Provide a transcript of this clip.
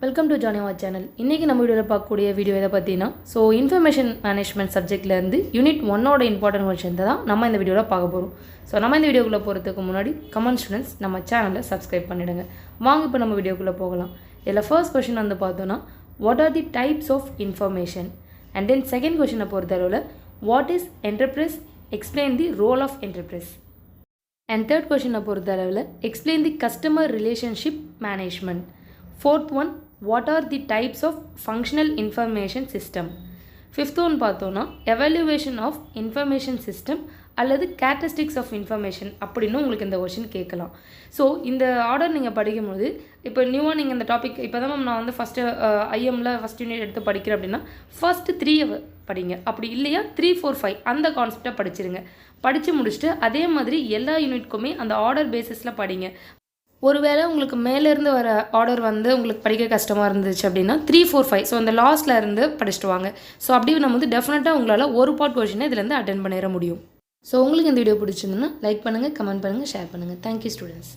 Welcome to Johnny What channel. இன்றைக்கி நம்ம வீடியோவில் பார்க்கக்கூடிய வீடியோ எதை பற்றினா இன்ஃபர்மேஷன் மேனேஜ்மெண்ட் சப்ஜெக்ட்லேருந்து யூனிட் 1 இம்பார்ட்டன்ட் கொஷின் தான் நம்ம இந்த வீடியோவில் பார்க்க போகிறோம். நம்ம இந்த வீடியோக்குள்ளே போகிறதுக்கு முன்னாடி கமெண்ட் ஸ்டூடெண்ட்ஸ் நம்ம சேனலை சப்ஸ்கிரைப் பண்ணிவிடுங்க. வாங்க இப்போ நம்ம வீடியோக்குள்ளே போகலாம். இதில் ஃபர்ஸ்ட் கொஷின் வந்து பார்த்தோன்னா what are the types of information and then second கொஷினை பொறுத்தளவில் what is enterprise, explain the role of enterprise. And third கொஷினை பொறுத்தளவில் explain the customer relationship management. Fourth one, what are the types of functional information system? Fifth one பார்த்தோன்னா evaluation of information system அல்லது characteristics of information அப்படின்னு உங்களுக்கு இந்த question கேட்கலாம். So இந்த order நீங்கள் படிக்கும்போது இப்போ நியூவாக நீங்கள் இந்த டாபிக் இப்போ தான் நான் வந்து ஃபஸ்ட்டு ஐஎம்மில் ஃபஸ்ட் யூனிட் எடுத்து படிக்கிறேன் அப்படின்னா ஃபஸ்ட்டு 3 படிங்க. அப்படி இல்லையா 3, 4, 5 அந்த கான்செப்டை படிச்சிருங்க. படித்து முடிச்சுட்டு அதே மாதிரி எல்லா யூனிட்க்குமே அந்த ஆர்டர் பேசிஸில் படிங்க. ஒருவேளை உங்களுக்கு மேலேருந்து வர ஆர்டர் வந்து உங்களுக்கு படிக்க கஷ்டமாக இருந்துச்சு அப்படின்னா 3, 4, 5 ஸோ அந்த லாஸ்ட்டில் இருந்து படிச்சுட்டு வாங்க. ஸோ அப்படி நம்ம வந்து டெஃபினட்டாக உங்களால் ஒரு பார்ட் கொஷினை இதுலேருந்து அட்டென்ட் பண்ணிட முடியும். ஸோ உங்களுக்கு இந்த வீடியோ பிடிச்சிருந்துன்னா லைக் பண்ணுங்கள், கமெண்ட் பண்ணுங்கள், ஷேர் பண்ணுங்கள். Thank you students.